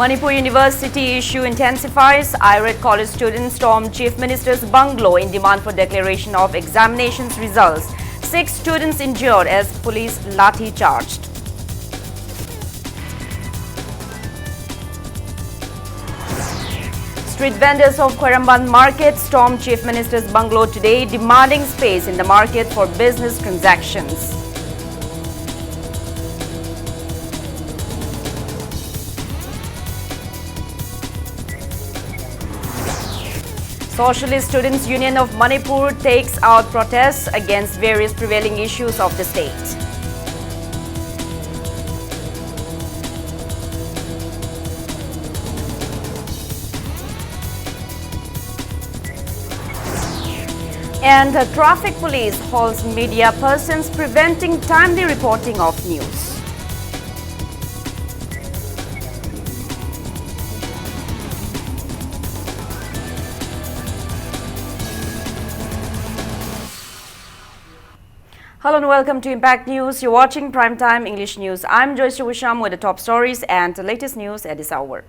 Manipur University issue intensifies. Irate college students storm Chief Minister's bungalow in demand for declaration of examinations results. 6 students injured as police lathi charged. Street vendors of Khairamban market stormed Chief Minister's bungalow today, demanding space in the market for business transactions. Socialist Students Union of Manipur takes out protests against various prevailing issues of the state. And the traffic police halts media persons preventing timely reporting of news. Hello and welcome to Impact News. You're watching Primetime English News. I'm Joyce Wisham with the top stories and the latest news at this hour.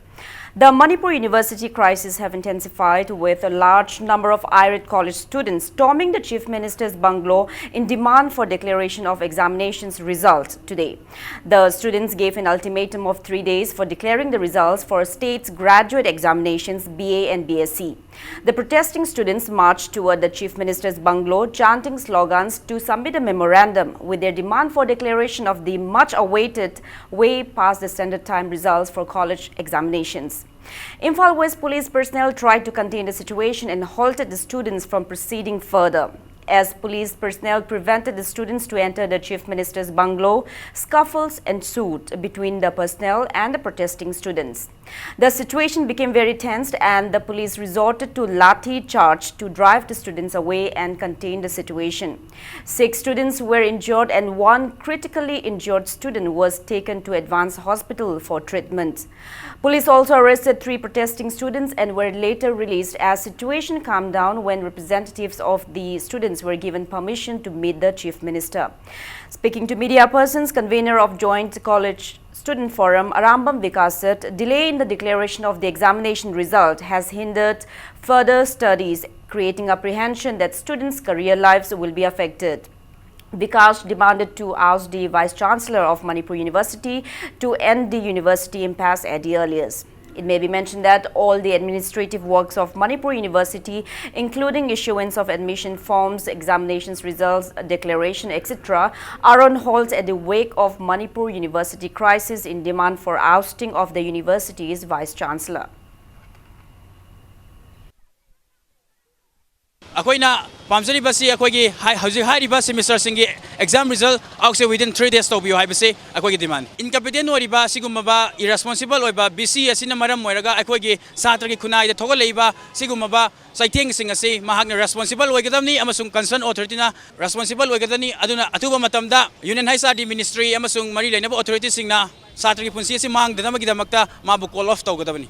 The Manipur University crisis have intensified with a large number of irate college students storming the Chief Minister's bungalow in demand for declaration of examinations results today. The students gave an ultimatum of 3 days for declaring the results for state's graduate examinations BA and BSc. The protesting students marched toward the Chief Minister's bungalow, chanting slogans to submit a memorandum with their demand for declaration of the much-awaited way past the standard time results for college examinations. Imphal West police personnel tried to contain the situation and halted the students from proceeding further. As police personnel prevented the students to enter the Chief Minister's bungalow, scuffles ensued between the personnel and the protesting students. The situation became very tense and the police resorted to lathi charge to drive the students away and contain the situation. 6 students were injured and 1 critically injured student was taken to advanced hospital for treatment. Police also arrested 3 protesting students and were later released as situation calmed down when representatives of the students were given permission to meet the Chief Minister. Speaking to media persons, convener of Joint College Student Forum, Arambam Vikas said, delay in the declaration of the examination result has hindered further studies, creating apprehension that students' career lives will be affected. Vikas demanded to oust the Vice-Chancellor of Manipur University to end the university impasse at the earliest. It may be mentioned that all the administrative works of Manipur University, including issuance of admission forms, examinations results, declaration, etc., are on hold at the wake of Manipur University crisis in demand for ousting of the university's Vice-Chancellor. Akoina pamjari basi akoigi hauji hariba semester singi exam result aukse within 3 days to bio haibase akoigi demand incompetent oriba sigumaba irresponsible oiba BC asina maram moiraga akoigi satra gi khunai da thogol leiba sigumaba saiteng sing ase mahakna responsible oigadamni amasung concern authority na responsible oigadani aduna atuba matamda union high study ministry amasung mari leinaba authority singna satra gi punsi ase mangdana magidamakta mabu call off tawgadabani.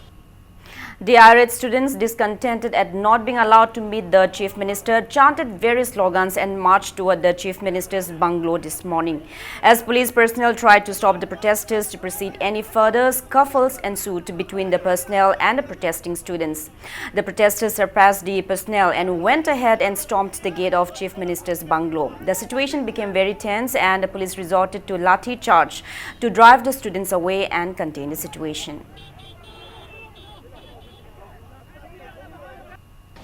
The irate students, discontented at not being allowed to meet the Chief Minister, chanted various slogans and marched toward the Chief Minister's bungalow this morning. As police personnel tried to stop the protesters to proceed any further, scuffles ensued between the personnel and the protesting students. The protesters surpassed the personnel and went ahead and stormed the gate of Chief Minister's bungalow. The situation became very tense and the police resorted to lathi charge to drive the students away and contain the situation.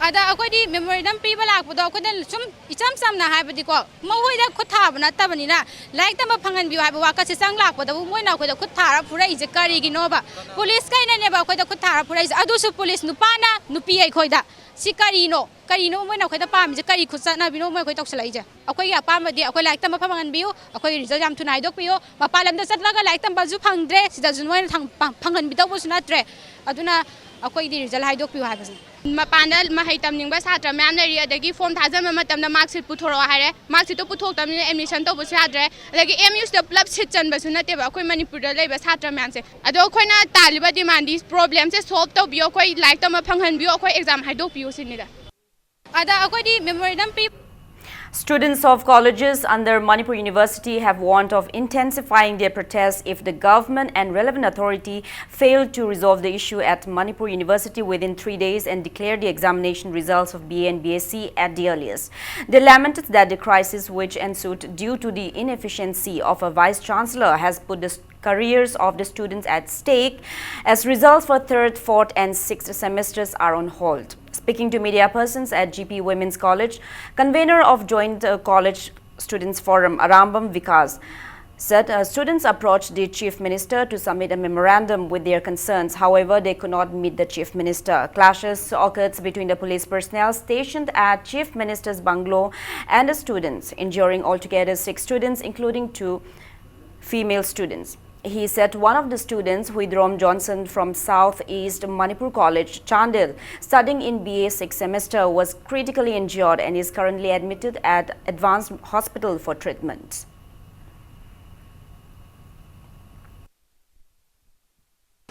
Ada akoi memorandum people lakpado akoi sum icham samna haibadi ko mahoida khutha bana tabani na like tama phangan biu haiba waka se sang lakpado moina akoi da khutha pura ije kari gi no ba police kai na ne ba akoi da khutha pura ije adu su police nupana nupi ai khoi da si kari no moina akoi da pam je kari khutsa na bino moi akoi toksala ije akoi ya pam di akoi like tama phangan biu akoi result jam thunai dok biu mapalam da chatlaga like tama ju phangdre sida junwai phangan bidaw bu sunatre aduna akoi di result hai dok biu haiba Mapandal Mahaitam Nimba Satra Mandaria, the gift from Tazamatam, the Maxi Putoro Hare, Maxi to put them in emission to Busadre, like emus the plub sits and Basunateva, Manipur labor Satra Manse. I don't quite Taliba demand these problems, solved to be quite like them upon and be exam, I don't use in it. Ada Akodi memorandum people. Students of colleges under Manipur University have warned of intensifying their protests if the government and relevant authority fail to resolve the issue at Manipur University within 3 days and declare the examination results of BA and BSc at the earliest. They lamented that the crisis which ensued due to the inefficiency of a vice-chancellor has put the careers of the students at stake as results for 3rd, 4th and 6th semesters are on hold. Speaking to media persons at GP Women's College, convener of Joint College Students Forum, Arambam Vikas, said students approached the Chief Minister to submit a memorandum with their concerns. However, they could not meet the Chief Minister. Clashes occurred between the police personnel stationed at Chief Minister's bungalow and the students, injuring altogether 6 students, including 2 female students. He said one of the students, Huidrom Johnson from Southeast Manipur College, Chandil, studying in BA 6th semester, was critically injured and is currently admitted at Advanced Hospital for treatment.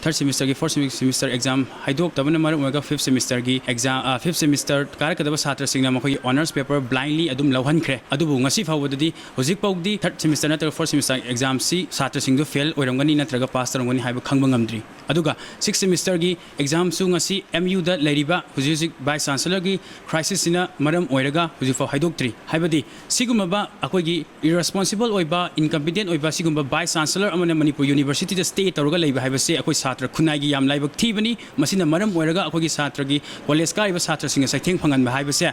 Third semester की fourth semester exam हाइदोक तब न मरम होगा fifth semester की exam fifth semester car कदब छात्र सिंगना मखोई honors paper blindly अदुम लवहन खरे अदुबु ngasi फावददी होजिक पाउदी third semester नतर fourth semester exam सी छात्र सिंगदो fail ओइरंगनी नत्रगा pass तरंगनी हाइब खंगब ngamdri अदुगा sixth semester की exam सु ngasi MU दा लेरिबा होजिक vice chancellor की crisis सिना मरम ओइरगा होजिक फाव हाइदोक्ट्री हाइबदी सिगुमबा अकोगी irresponsible ओइबा incompetent ओइबा सिगुमबा vice chancellor अमने मणिपुर यूनिवर्सिटी दा stay तौरगा लेबा हाइबसे अकोई छात्र खुनाई याम लाइबक थीबनी मसिना मरम ओइरगा अखोगी छात्र की कॉलेज काइबा छात्र सिंग साइथेंग फंगन हाइबसे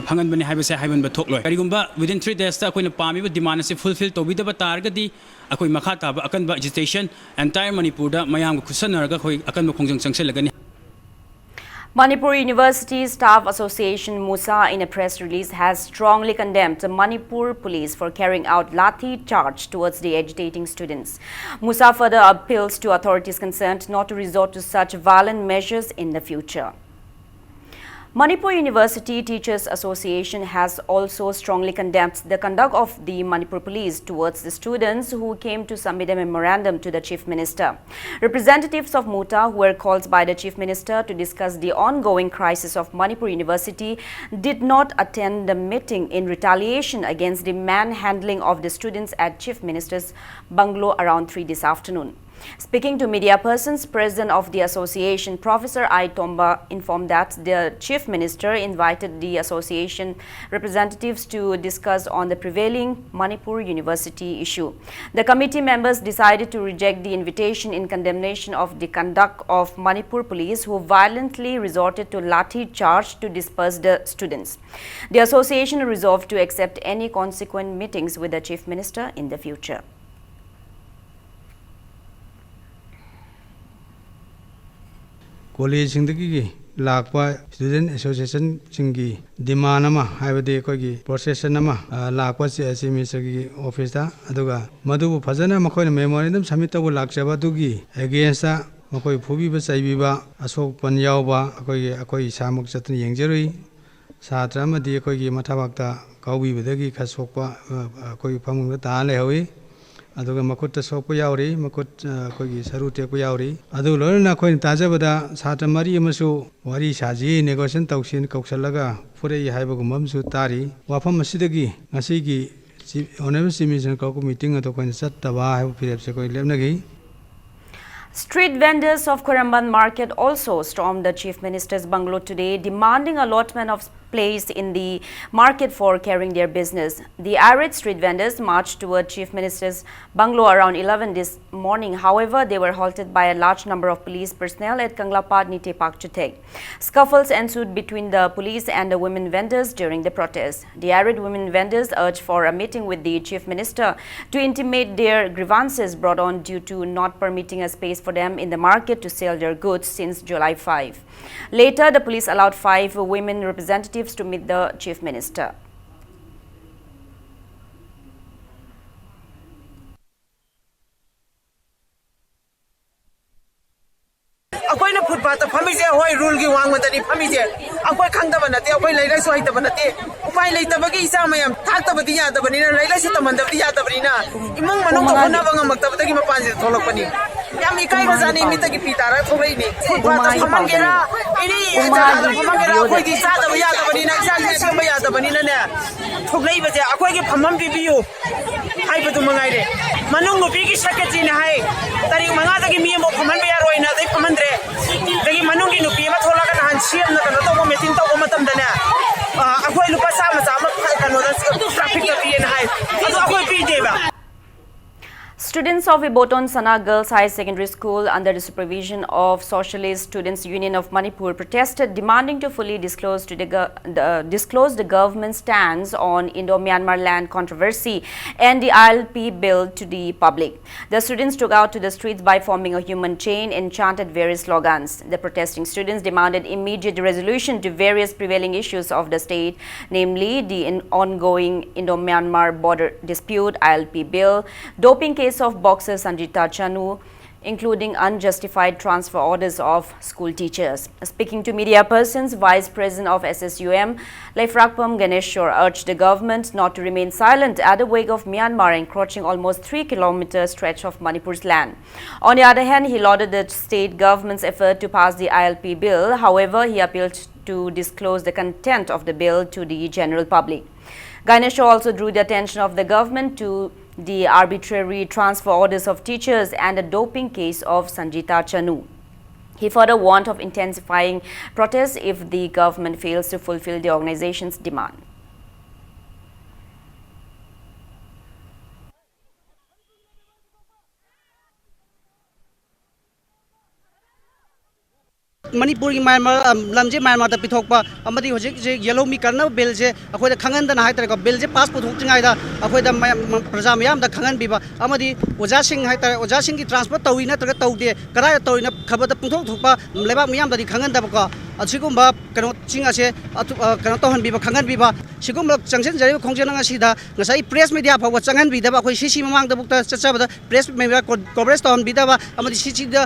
फंगन बने हाइबसे हाइबन बथोकलोय करिगुंबा within 3 days ता अखोइना पामिबा डिमांड से फुलफिल तोबिदबा तारगदी अखोइ मखा ताबा अकनबा एजिटेशन एंटायर मणिपुर दा मयाम खुसनरगा खोइ अकनबा खोंजंग चंगसेलगनी. Manipur University Staff Association Musa, in a press release, has strongly condemned the Manipur police for carrying out lathi charge towards the agitating students. Musa further appeals to authorities concerned not to resort to such violent measures in the future. Manipur University Teachers Association has also strongly condemned the conduct of the Manipur police towards the students who came to submit a memorandum to the Chief Minister. Representatives of MUTA who were called by the Chief Minister to discuss the ongoing crisis of Manipur University did not attend the meeting in retaliation against the manhandling of the students at Chief Minister's bungalow around 3 this afternoon. Speaking to media persons, President of the association, Professor I. Tomba, informed that the Chief Minister invited the association representatives to discuss on the prevailing Manipur University issue. The committee members decided to reject the invitation in condemnation of the conduct of Manipur police who violently resorted to lathi charge to disperse the students. The association resolved to accept any consequent meetings with the Chief Minister in the future. College singdagi lakpa student association singi demand ama haibade kogi procession ama lakpa si ministry office da aduga madubu phajana makoi memorandum submit tabu lakchaba dugi against makoi phubi ba chaibi ba asok pan yawba akoi samuk chatun yengjerui satra amadi akoi mathabakta kaubi badagi khasokpa akoi phamung ta lehawi aduga makutta sokpa yauri makut kogi saru tekpa yauri adu lorna koi tajabada satra mari amasu wari saji negotiation tausin kauksalaga purei haibagumam su tari wafam asidagi ngasigi honorable commission ko meeting ado koi chattaba haibu pirepse koi lemnagi. Street vendors of Koramban market also stormed the Chief Minister's bungalow today, demanding allotment of place in the market for carrying their business. The irate street vendors marched toward Chief Minister's bungalow around 11 this morning. However, they were halted by a large number of police personnel at Kanglapad Nitepak Chuteg. Scuffles ensued between the police and the women vendors during the protest. The irate women vendors urged for a meeting with the Chief Minister to intimate their grievances brought on due to not permitting a space for them in the market to sell their goods since July 5. Later, the police allowed 5 women representatives to meet the Chief Minister. अकोइना footpath फमीजे होय rule की वांग मतनी फमीजे अकोइ खंगदब नते अकोइ लैलासु हैतब नते उपाय लैतबगी इसा मयम थाक्तबदि यादबनिना लैलासु तमन्दबदि यादबनिना इमुंग मनुंग होनब ngमक्तबदगी मपानजे थोलकपनि yam ikai bazani mitagi pitara thogei ni footpath phaman gera ini jaga phaman gera akoi gi sa da ya da bani na sa gi sem ya da bani na ne thogei baje akoi gi phamam bi biu hai bu mangai re manung nu bi gi secretary na hai tarik manga da gi mi mo phaman be ya roi na dai phaman re dagi manung gi nu pi ma thola ka han siam na ka to mo meeting to ko matam da ne akoi lupa sa ma sa ma ka no da traffic ka pi na hai adu akoi pi de ba. Students of Iboton Sana Girls High Secondary School, under the supervision of Socialist Students Union of Manipur, protested, demanding to fully disclose the government's stance on Indo-Myanmar land controversy and the ILP bill to the public. The students took out to the streets by forming a human chain and chanted various slogans. The protesting students demanded immediate resolution to various prevailing issues of the state, namely the ongoing Indo-Myanmar border dispute, ILP bill, doping case of boxer Sanjita Chanu, including unjustified transfer orders of school teachers. Speaking to media persons, Vice President of SSUM, Leifrakpam Ganeshwar, urged the government not to remain silent at the wake of Myanmar encroaching almost 3-kilometer stretch of Manipur's land. On the other hand, he lauded the state government's effort to pass the ILP bill. However, he appealed to disclose the content of the bill to the general public. Ganeshwar also drew the attention of the government to the arbitrary transfer orders of teachers and the doping case of Sanjita Chanu. He further warned of intensifying protests if the government fails to fulfill the organization's demand. Manipur ki Myanmar lamje Myanmar ta pithokpa amadi hojik je yellow mi karna bill je akhoi da khangan da na haitar ko bill je pass puthok tingai da akhoi da praja mayam da khangan biba amadi oja sing haitar oja sing ki transfer tawi na tra tawde karai tawi na khaba da puthok thokpa leba mayam da khangan da ko achigumba kano chinga se kano to han biba khangan biba sigum changsen jari khongjen nga sida ngasai press media phawa changan bi da ba akhoi cc mamang da bukta chacha ba press media coverage to han bi da ba amadi cc da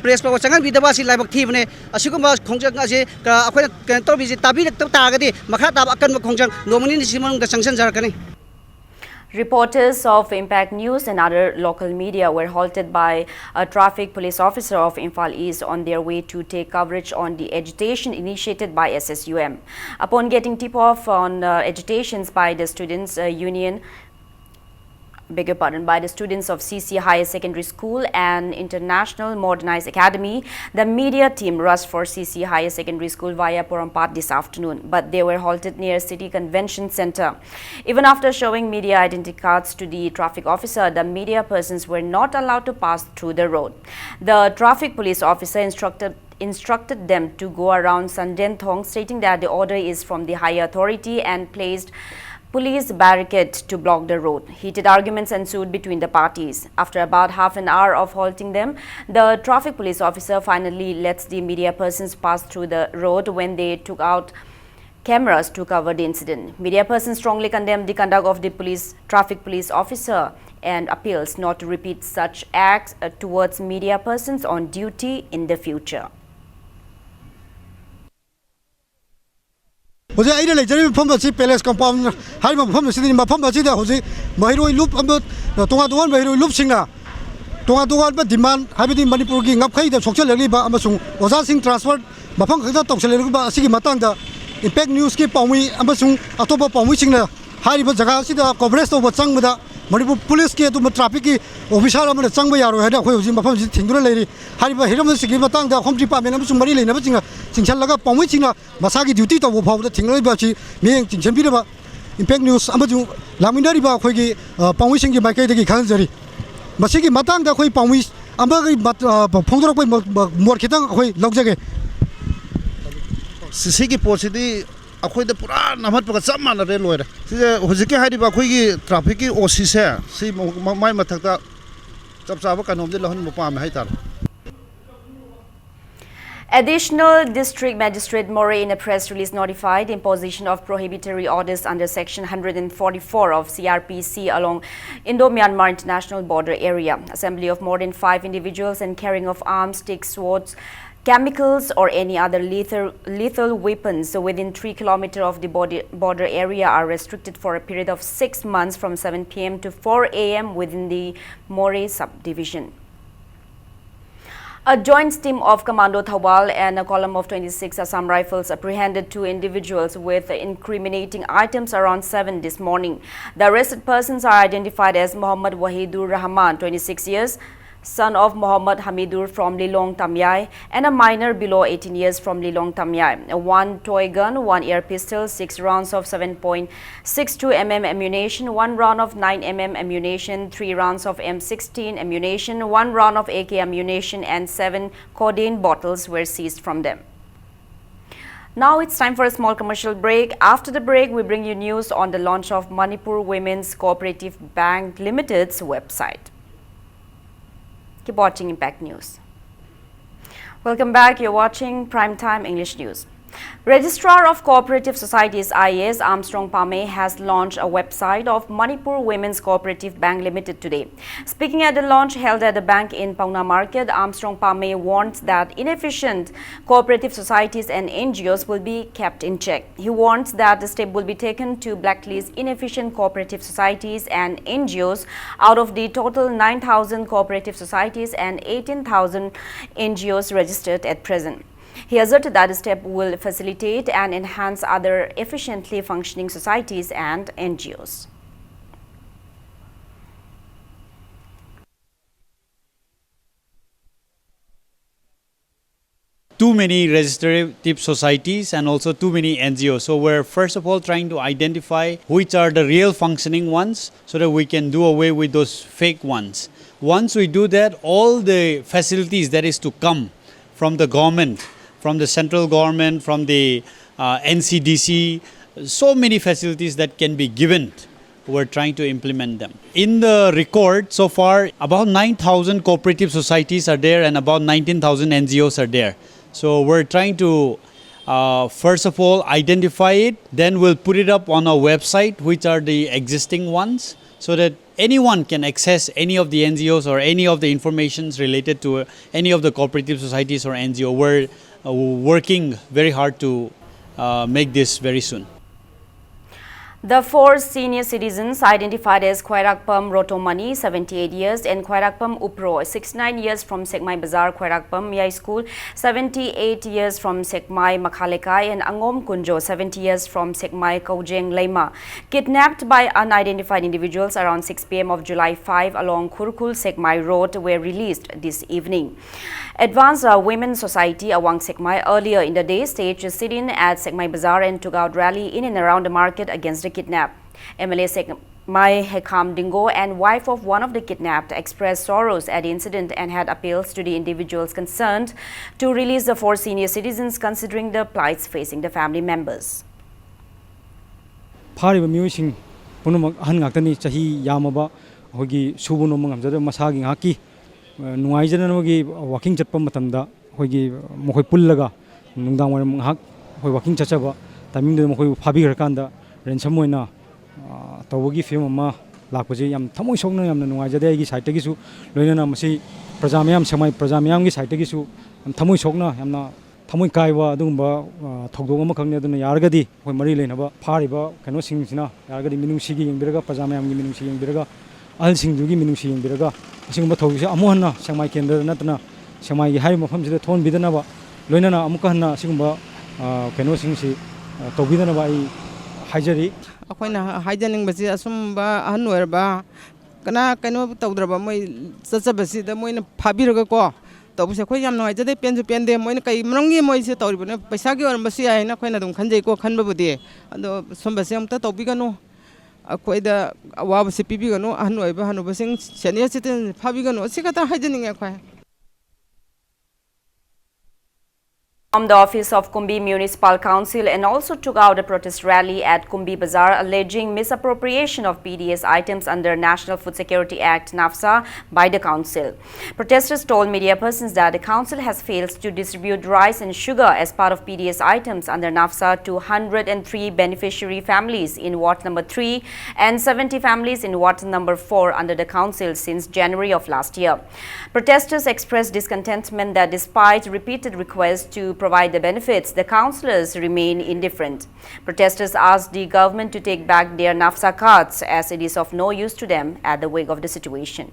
press phawa changan bi da ba si laibak thi bane asigumba khongjang ase akhoi kan to bi tabi lek ta ga di makha ta akan khongjang nomani ni simang da changsen jar kani. Reporters of Impact News and other local media were halted by a traffic police officer of Imphal East on their way to take coverage on the agitation initiated by SSUM. Upon getting tip-off on agitations by the students' union, by the students of CC Higher Secondary School and International Modernized Academy, the media team rushed for CC Higher Secondary School via Porampat this afternoon, but they were halted near City Convention Center. Even after showing media identity cards to the traffic officer, the media persons were not allowed to pass through the road. The traffic police officer instructed them to go around Sandenthong, stating that the order is from the higher authority, and placed police barricade to block the road. Heated arguments ensued between the parties. After about half an hour of halting them, the traffic police officer finally lets the media persons pass through the road when they took out cameras to cover the incident. Media persons strongly condemned the conduct of the traffic police officer and appeals not to repeat such acts towards media persons on duty in the future. Hozir aida le jari phom si palace compound hai ma phom si ni ma phom si da hozir mahiroi loop am tonga tongan mahiroi loop singna tonga tongan ba demand habidi Manipur gi ngap khai da sokchal lagi ba amasung oza sing transfer mafam khada toksel ba asigi matang da Impact News ki pawi amasung atopa pawi singna hai ba jaga si da coverage to ba chang da Manipur police ki to traffic ki officer amana chang ba yaro hada khoi hozir mafam si thingdura leiri hai ba hiram sigi matang da home department amasung mari leina ba singa chingchal laga pawi singna masagi duty to bo phawda thinglai ba chi meng chingchen bi ba Impact News amaju laminari ba khoi gi pawi sing gi makai de gi khanjari masigi matang da khoi pawi amba gi phongdorok bai mor khitang khoi logjage sigi posidi akhoi da pura namat pa cham na re loira si hojike hari ba khoi gi traffic ki osi se si mai mathak da chap chaba kanom de lohon mo pa me hai tar. Additional District Magistrate More, in a press release, notified imposition of prohibitory orders under Section 144 of CRPC along Indo-Myanmar International Border Area. Assembly of more than 5 individuals and carrying of arms, sticks, swords, chemicals or any other lethal weapons within 3 km of the border area are restricted for a period of 6 months from 7 p.m. to 4 a.m. within the More subdivision. A joint team of Commando Thawal and a column of 26 Assam Rifles apprehended 2 individuals with incriminating items around 7 this morning. The arrested persons are identified as Muhammad Wahidur Rahman, 26 years, son of Muhammad Hamidur from Lilong Tamyai, and a minor below 18 years from Lilong Tamyai. 1 toy gun, 1 air pistol, 6 rounds of 7.62 mm ammunition, 1 round of 9 mm ammunition, 3 rounds of M16 ammunition, 1 round of AK ammunition, and 7 codeine bottles were seized from them. Now it's time for a small commercial break. After the break, we bring you news on the launch of Manipur Women's Cooperative Bank Limited's website. Keep watching Impact News. Welcome back. You're watching Primetime English News. Registrar of Cooperative Societies IAS Armstrong Pame has launched a website of Manipur Women's Cooperative Bank Limited today. Speaking at the launch held at the bank in Pauna Market, Armstrong Pame warned that inefficient cooperative societies and NGOs will be kept in check. He warned that the step will be taken to blacklist inefficient cooperative societies and NGOs out of the total 9,000 cooperative societies and 18,000 NGOs registered at present. He asserted that the step will facilitate and enhance other efficiently functioning societies and NGOs. Too many registrative societies and also too many NGOs. So we're first of all trying to identify which are the real functioning ones so that we can do away with those fake ones. Once we do that, all the facilities that is to come from the government, from the central government, from the NCDC, so many facilities that can be given. We're trying to implement them. In the record, so far, about 9,000 cooperative societies are there and about 19,000 NGOs are there. So we're trying to, first of all, identify it, then we'll put it up on our website, which are the existing ones, so that anyone can access any of the NGOs or any of the informations related to any of the cooperative societies or NGO. We're working very hard to make this very soon. The 4 senior citizens identified as Khairakpam Rotomani, 78 years, and Khairakpam Upro, 69 years from Sekmai Bazar, Khairakpam Miyai School, 78 years from Sekmai Makhalekai, and Angom Kunjo, 70 years from Sekmai Kaujeng Leima, kidnapped by unidentified individuals around 6 p.m. of July 5 along Kurkul Sekmai Road, were released this evening. Advanced Women's Society Awang Sekmai earlier in the day staged a sit-in at Sekmai Bazar and took out rally in and around the market against the kidnap. MLA Sekmai Hekam Dingo and wife of one of the kidnapped expressed sorrows at the incident and had appeals to the individuals concerned to release the 4 senior citizens considering the plights facing the family members. 파리바 미우싱 punumak ahan ngaktani chahi yamaba hogi subuno mangamjada masagi ngaki nuaijana nogi walking chatpa matamda hogi mokoi pullaga nungdang war ngak hoi walking chachaba timing de mokoi phabi rakanda rensam moina tawagi film ma lakpaje yam thamoi sokna yamna nuaijade gi site gi su loinana masi prajamayam samai prajamayam gi site gi su thamoi sokna yamna thamoi kaiwa adumba thogdong ama khangne aduna yargadi hoi mari leinaba phariba kano singsina yargadi minungsi gi yengbiraga prajamayam gi minungsi yengbiraga al singjugi minungsi yengbiraga asingba thogise amohanna samai kendra natna samai gi hai mafam sida thon bidanaba loinana amuka hanna asingba kano singsi tawbidanaba ai haijari akoina haijaning basi asumba ahan oirba kana kano tawdraba moi chachabasi da moina phabiraga ko tawbuse khoi yam noi jade penju pende moina kai mrangi moi se tawribone paisa gi ormbasi ai na khoina dum khanjei ko khanbabudi ado sombase amta tawbiganu akoida awabase pibiganu ahan oiba hanubasing senior citizen phabiganu sikata haijaning akhoi. From the office of Kumbi Municipal Council and also took out a protest rally at Kumbi Bazaar alleging misappropriation of PDS items under National Food Security Act (NAFSA) by the council. Protesters told media persons that the council has failed to distribute rice and sugar as part of PDS items under NAFSA to 103 beneficiary families in Ward number 3 and 70 families in Ward number 4 under the council since January of last year. Protesters expressed discontentment that despite repeated requests to provide the benefits, the councillors remain indifferent. Protesters asked the government to take back their NAFSA cards as it is of no use to them at the wake of the situation.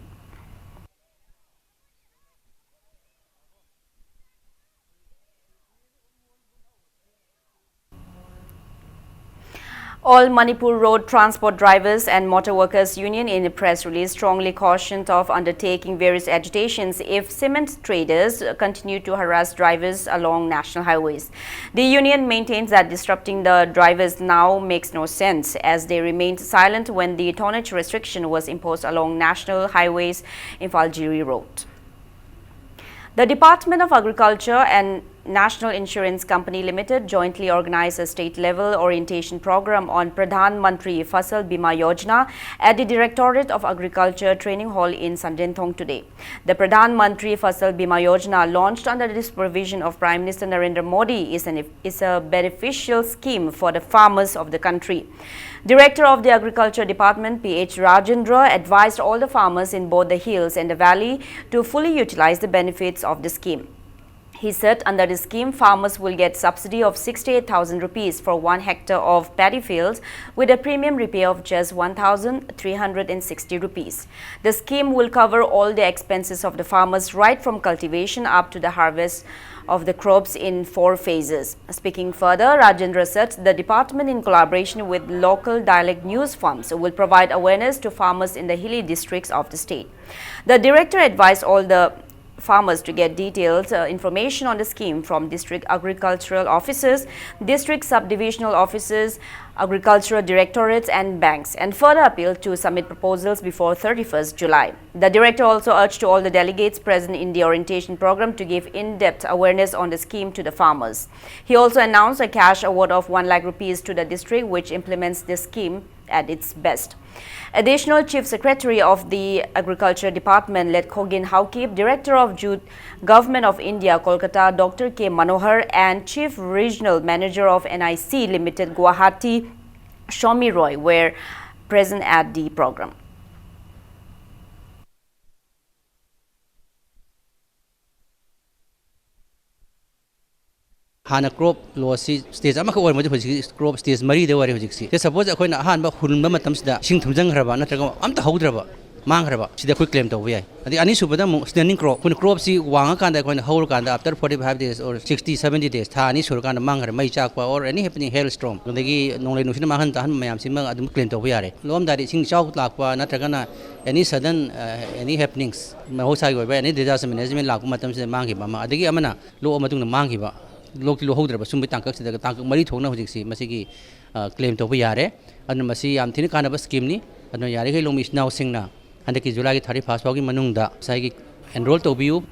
All Manipur Road Transport Drivers and Motor Workers Union in a press release strongly cautioned of undertaking various agitations if cement traders continue to harass drivers along national highways. The union maintains that disrupting the drivers now makes no sense as they remained silent when the tonnage restriction was imposed along national highways in Falgiri Road. The Department of Agriculture and National Insurance Company Limited jointly organized a state-level orientation program on Pradhan Mantri Fasal Bima Yojana at the Directorate of Agriculture Training Hall in Sandenthong today. The Pradhan Mantri Fasal Bima Yojana, launched under the supervision of Prime Minister Narendra Modi, is a beneficial scheme for the farmers of the country. Director of the Agriculture Department, P.H. Rajendra, advised all the farmers in both the hills and the valley to fully utilize the benefits of the scheme. He said under the scheme, farmers will get subsidy of 68,000 rupees for 1 hectare of paddy fields with a premium repay of just 1,360 rupees. The scheme will cover all the expenses of the farmers right from cultivation up to the harvest of the crops in 4 phases. Speaking further, Rajendra said the department, in collaboration with local dialect news firms, will provide awareness to farmers in the hilly districts of the state. The director advised all the farmers to get detailed information on the scheme from district agricultural officers, district subdivisional officers, agricultural directorates and banks, and further appealed to submit proposals before 31st July. The director also urged to all the delegates present in the orientation program to give in-depth awareness on the scheme to the farmers. He also announced a cash award of 1 lakh rupees to the district which implements the scheme at its best. Additional Chief Secretary of the Agriculture Department, Let Khogin Haukip, Director of Jute Government of India, Kolkata, Dr. K. Manohar, and Chief Regional Manager of NIC Limited, Guwahati, Shomi Roy, were present at the program. Hana crop lossy stage ama ko mo crop stage mari de wari hojiksi te suppose akoina ahan ba hulunba matam sida sing thumjang raba natraga amta haudraba mangraba sida koi claim to yai adi ani subada standing crop kun crop si wanga kanda akoina haul kanda after 45 days or 60 70 days tha ani sur kanda mangra mai chakpa or any happening hailstorm degi nonglai nusina mahan tahan mayam simang adum claim to yare lom dari sing chau lakpa natraga na any sudden any happenings mahosai goi ba any disaster management lakpa matam sida mangi ba adegi amana lo matung na mangi ba local holdra sum tangkak sida tangkak mari thokna hojiksi masigi claim to yare anu masi yam thini kana ba scheme ni anu yare kai lomi now singna handaki July 31st fagi manungda sai enroll to biu.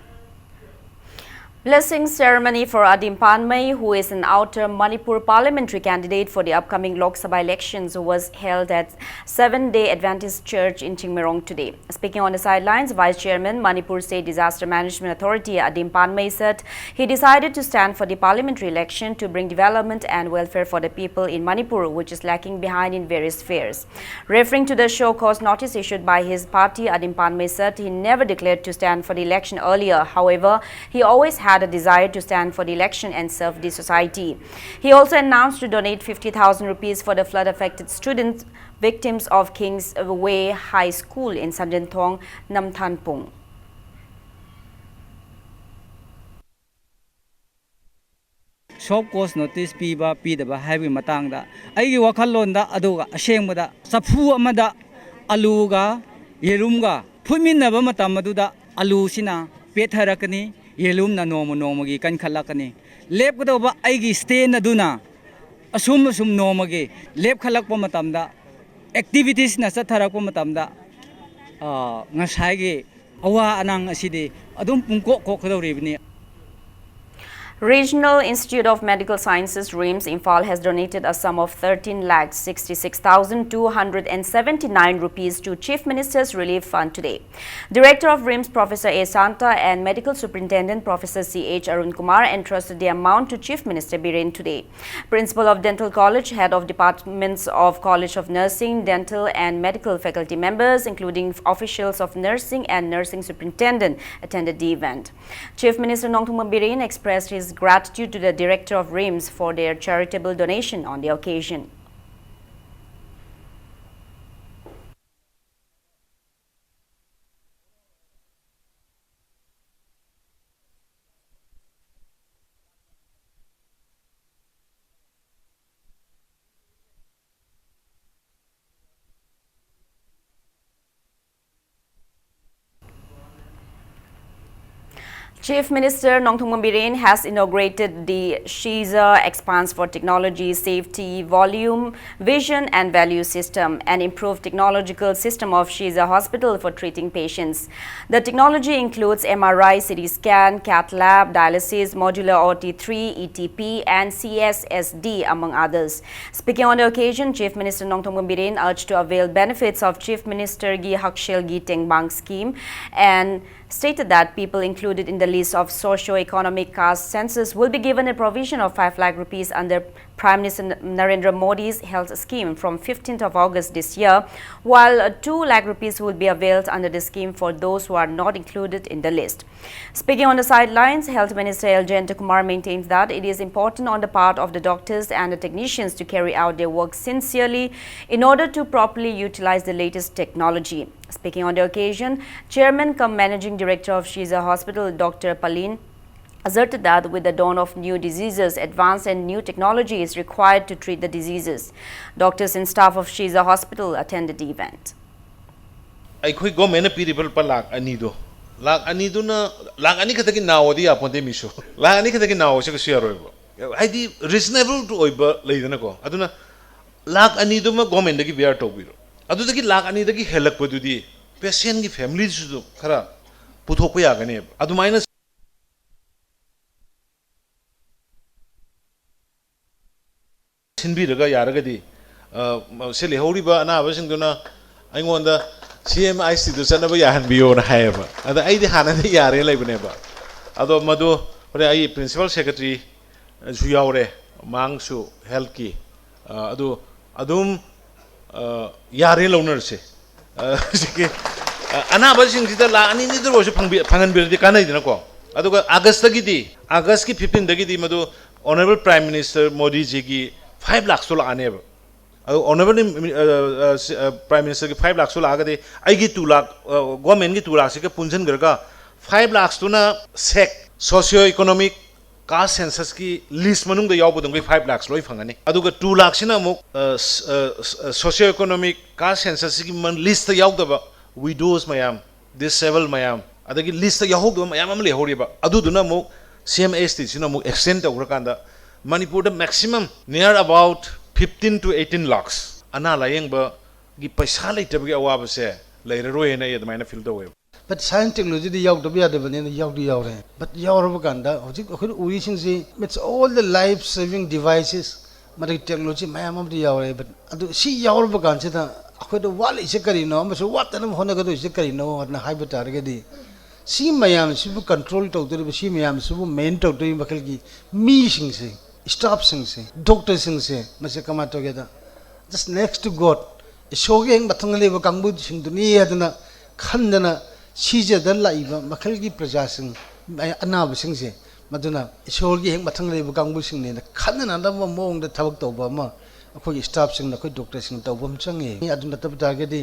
Blessing ceremony for Adim Panmei, who is an outer Manipur parliamentary candidate for the upcoming Lok Sabha elections, was held at Seventh-day Adventist Church in Chingmerong today. Speaking on the sidelines, Vice Chairman, Manipur State Disaster Management Authority, Adim Panmei, said he decided to stand for the parliamentary election to bring development and welfare for the people in Manipur, which is lacking behind in various spheres. Referring to the show cause notice issued by his party, Adim Panmei said he never declared to stand for the election earlier. However, he always had a desire to stand for the election and serve the society. He also announced to donate 50,000 rupees for the flood-affected students victims of King's Way High School in Sandenthong, Namthanpung. Shop course notice piba pidaba habi matangda aigi wakhallonda aduga ashengmada safu amada aluga yerumga phutminnaba matam maduda alu sina petharakani yelum na nomo nomogi kan khalakani lep godoba aigi stay na duna asum nomogi lep khalakpa matamda activities na satharakpa matamda ngasai awa anang asidi adum pungko ko khadoribni. Regional Institute of Medical Sciences RIMS Imphal has donated a sum of 13,66,279 rupees to Chief Minister's Relief Fund today. Director of RIMS Professor A. Santa and Medical Superintendent Professor C.H. Arun Kumar entrusted the amount to Chief Minister Biren today. Principal of Dental College, Head of Departments of College of Nursing, Dental and Medical faculty members, including officials of Nursing and Nursing Superintendent, attended the event. Chief Minister Nongthuma Biren expressed his gratitude to the Director of RIMS for their charitable donation on the occasion. Chief Minister Nongthong Biren has inaugurated the Shiza Expanse for Technology, Safety, Volume, Vision and Value System, an improved technological system of Shiza Hospital for treating patients. The technology includes MRI, CT scan, cath lab, dialysis, modular OT3, ETP and CSSD among others. Speaking on the occasion, Chief Minister Nongthong Biren urged to avail benefits of Chief Minister Gi Hakshil Gi Tengbang scheme and stated that people included in the list of socio-economic caste census will be given a provision of 5 lakh rupees under Prime Minister Narendra Modi's health scheme from 15th of August this year, while 2 lakh rupees will be availed under the scheme for those who are not included in the list. Speaking on the sidelines, Health Minister L. Kumar maintains that it is important on the part of the doctors and the technicians to carry out their work sincerely in order to properly utilize the latest technology. Speaking on the occasion, Chairman cum Managing Director of Shiza Hospital, Dr. Palin, asserted that with the dawn of new diseases, advanced and new technology is required to treat the diseases. Doctors and staff of Shiza Hospital attended the event. I government people pa lakh ani do na lakh ani kata ki naw di aponte miso lakh ani kata ki naw se ko share roibo I di reasonable to oiba leidana ko aduna lakh ani do ma government gi bear to biro adu da ki lakh ani da ki helak padu di patient gi family su khara puthok pa ya gane adu minus sinbiraga yaragadi se lehoriba anaba singduna aingonda CMIC do sanaba yahan biyo na hayaba ada ai di hanade yare laibneba ado madu ore ai principal secretary su yaure mangsu health ki ado adum yare launar se sike anaba singida la ani ni do roju phangan birdi kanai dina ko aduga august ki 15 dagi di madu honorable prime minister modi ji ki 5 lakh sola aneba honorable prime minister ki 5 lakh sola agade aigi 2 lakh government ki 2 lakh se ke punjan garga 5 lakhs to na sec socio economic caste census ki list manung da yaw bodong 5 lakhs loi phangani aduga 2 lakhs na mo socio economic caste census ki man list yaw da widows mayam disabled mayam adagi list yaw da mayam am le horiba adu duna mo CMST sina mo extend ta urakanda Manipur the maximum near about 15 to 18 lakhs ana layeng ba gi paisa laita bi awa se laira roi na yed maina fil do but science technology di yaw to bi ade bane yaw di yaw re but yaw ro ganda hoji khoi uri sing si it's all the life saving devices mari technology mayam am di yaw re but adu si yaw ro gan se da khoi do wal ise kari no am so wat na hona ga do ise kari no na hai bata re di si mayam si bu control to do si mayam si bu main to do bakal gi mi sing se staff sing se doctor sing se mase kama together just next to god shoge eng bathang le ba kangbu sing duni adana khandana sije da laiba makhal gi praja sing anab sing se maduna shoge eng bathang le ba kangbu sing ne khandana da mong da thabak to ba ma akhoi staff sing na khoi doctor sing to bom change aduna tab target di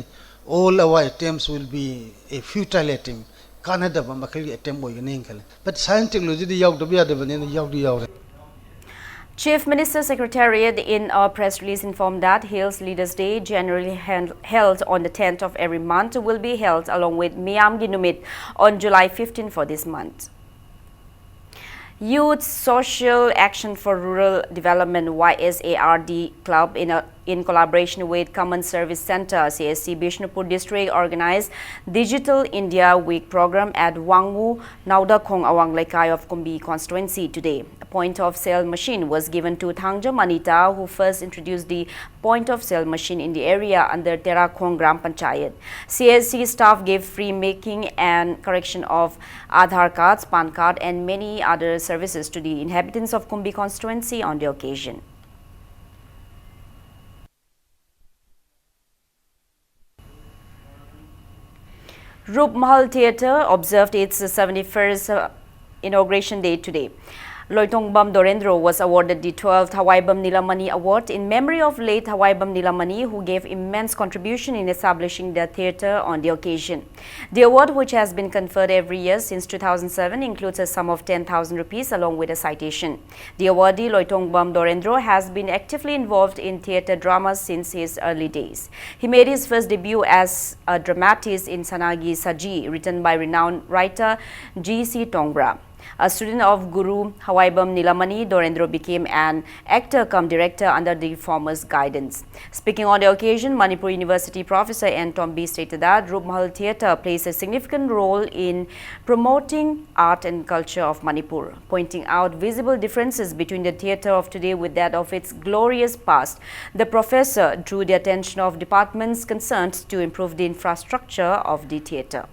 all our attempts will be a futile attempt kanada ba makhal gi attempt boy ne kale but science technology di yaw to bi ade bane yaw di yaw Chief Minister Secretariat in a press release informed that Hills Leaders Day, generally held on the 10th of every month, will be held along with Miyamgi Numit on July 15 for this month. Youth Social Action for Rural Development YSARD Club in collaboration with Common Service Center CSC Bishnupur District organized Digital India Week program at Wangwu, Nauda Khong Awang Laikai of Kumbi constituency today. A point of sale machine was given to Thangja Manita, who first introduced the point of sale machine in the area under Terakhong Gram Panchayat. CSC staff gave free making and correction of Aadhaar cards, PAN card and many other services to the inhabitants of Kumbi constituency on the occasion. Rup Mahal Theatre observed its 71st inauguration day today. Loitongbam Dorendro was awarded the 12th Hawaibam Nilamani Award in memory of late Hawaibam Nilamani, who gave immense contribution in establishing the theatre on the occasion. The award, which has been conferred every year since 2007, includes a sum of 10,000 rupees along with a citation. The awardee, Loitongbam Dorendro, has been actively involved in theatre dramas since his early days. He made his first debut as a dramatist in Sanagi Saji, written by renowned writer G.C. Tongbra. A student of Guru Hawaibam Nilamani, Dorendra became an actor cum director under the former's guidance. Speaking on the occasion, Manipur University Professor N. Tombi stated that Rup Mahal Theatre plays a significant role in promoting art and culture of Manipur, pointing out visible differences between the theatre of today with that of its glorious past. The professor drew the attention of departments concerned to improve the infrastructure of the theatre.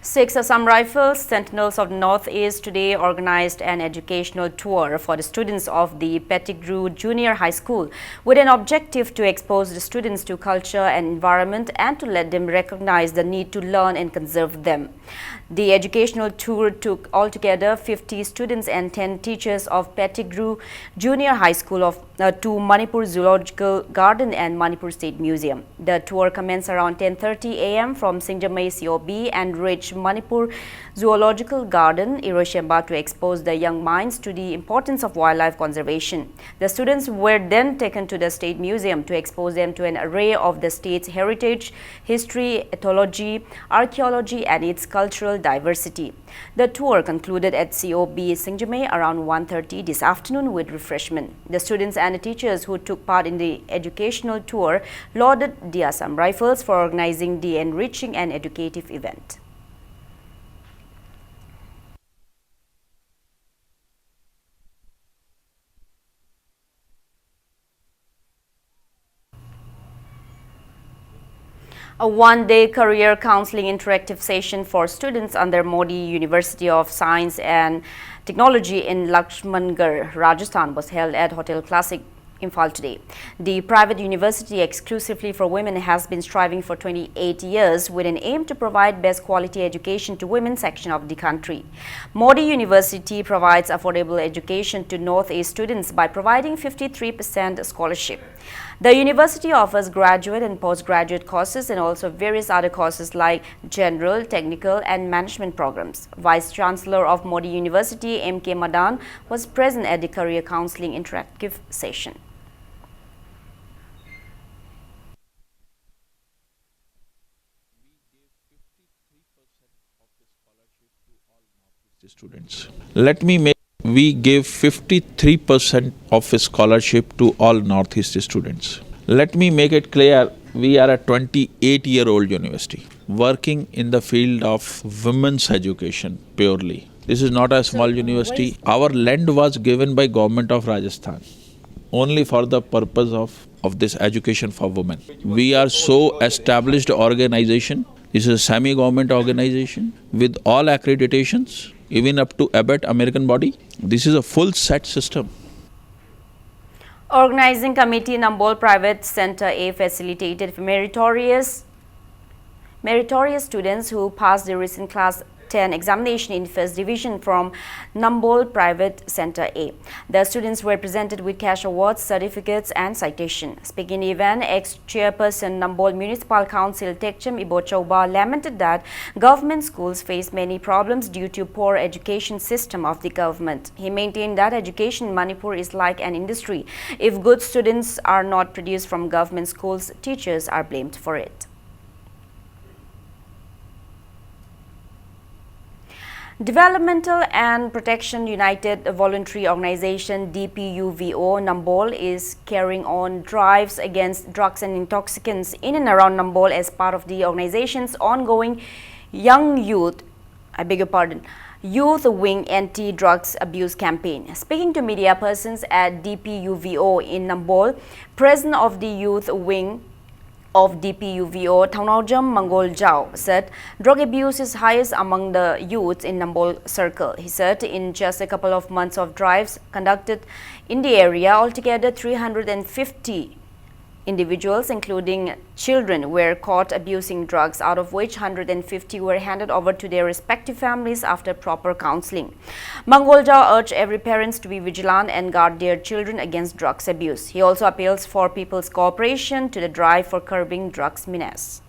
Six Assam Rifles, Sentinels of the Northeast, today organized an educational tour for the students of the Pettigrew Junior High School with an objective to expose the students to culture and environment and to let them recognize the need to learn and conserve them. The educational tour took altogether 50 students and 10 teachers of Pettigrew Junior High School to Manipur Zoological Garden and Manipur State Museum. The tour commenced around 10:30 a.m. from Singjamei COB and reached Manipur Zoological Garden, Iroshemba, to expose the young minds to the importance of wildlife conservation. The students were then taken to the State Museum to expose them to an array of the state's heritage, history, ethology, archaeology and its cultural diversity. The tour concluded at COB Singjamei around 1:30 this afternoon with refreshment. The students and the teachers who took part in the educational tour lauded the Assam Rifles for organizing the enriching and educative event. A one-day career counseling interactive session for students under Modi University of Science and Technology in Lakshmangarh, Rajasthan was held at Hotel Classic, Imphal today. The private university exclusively for women has been striving for 28 years with an aim to provide best quality education to women section of the country. Modi University provides affordable education to Northeast students by providing 53% scholarship. The university offers graduate and postgraduate courses and also various other courses like general, technical and management programs. Vice Chancellor of Modi University, M.K. Madan, was present at the career counseling interactive session. Students. Let me make we give 53% of scholarship to all Northeast students. Let me make it clear, we are a 28-year-old university working in the field of women's education purely. This is not a small university. Our land was given by government of Rajasthan only for the purpose of this education for women. We are so established organization. This is a semi-government organization with all accreditations, even up to ABET, American body. This is a full set system. Organizing Committee Nambol Private Center A facilitated for meritorious students who passed the recent Class 10 examination in first division from Nambol Private Center A. The students were presented with cash awards, certificates and citation. Speaking in the event, ex-chairperson Nambol Municipal Council Tekcham Ibochauba lamented that government schools face many problems due to poor education system of the government. He maintained that education in Manipur is like an industry. If good students are not produced from government schools, teachers are blamed for it. Developmental and Protection United Voluntary Organization DPUVO Nambol is carrying on drives against drugs and intoxicants in and around Nambol as part of the organization's ongoing Youth Wing Anti-Drugs Abuse Campaign. Speaking to media persons at DPUVO in Nambol, President of the Youth Wing of DPUVO, Thaunaujam Mangol Jao, said drug abuse is highest among the youths in Nambol Circle. He said in just a couple of months of drives conducted in the area, altogether 350 individuals, including children, were caught abusing drugs, out of which 150 were handed over to their respective families after proper counseling. Mangolja urged every parent to be vigilant and guard their children against drugs abuse. He also appeals for people's cooperation to the drive for curbing drugs menace.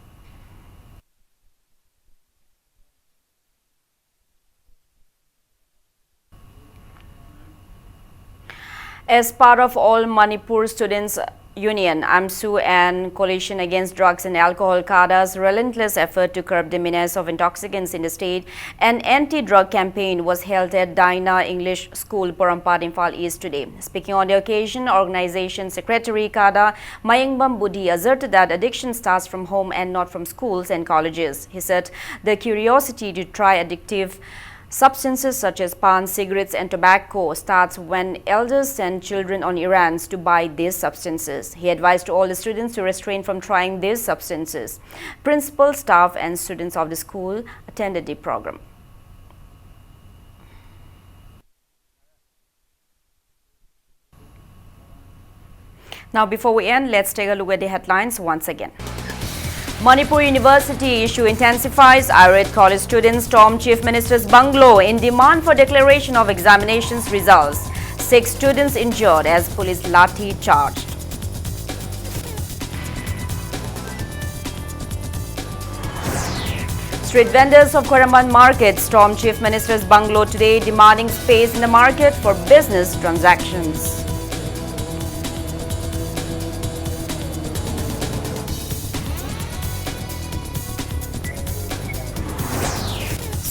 As part of all Manipur students Union, AMSU, and Coalition Against Drugs and Alcohol, CADA's relentless effort to curb the menace of intoxicants in the state, an anti-drug campaign was held at Daina English School, Porampad, Imphal East today. Speaking on the occasion, Organization Secretary CADA Mayangbam Budi asserted that addiction starts from home and not from schools and colleges. He said the curiosity to try addictive substances such as pan, cigarettes and tobacco starts when elders send children on errands to buy these substances. He advised all the students to refrain from trying these substances. Principal, staff and students of the school attended the program. Now, before we end, let's take a look at the headlines once again. Manipur University issue intensifies. Irate college students storm Chief Minister's bungalow in demand for declaration of examinations results. 6 students injured as police lathi charged. Street vendors of Koramban market stormed Chief Minister's bungalow today, demanding space in the market for business transactions.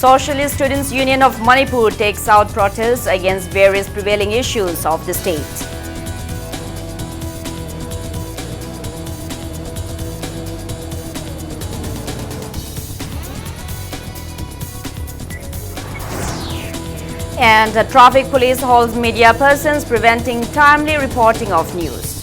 Socialist Students' Union of Manipur takes out protests against various prevailing issues of the state. And the traffic police holds media persons preventing timely reporting of news.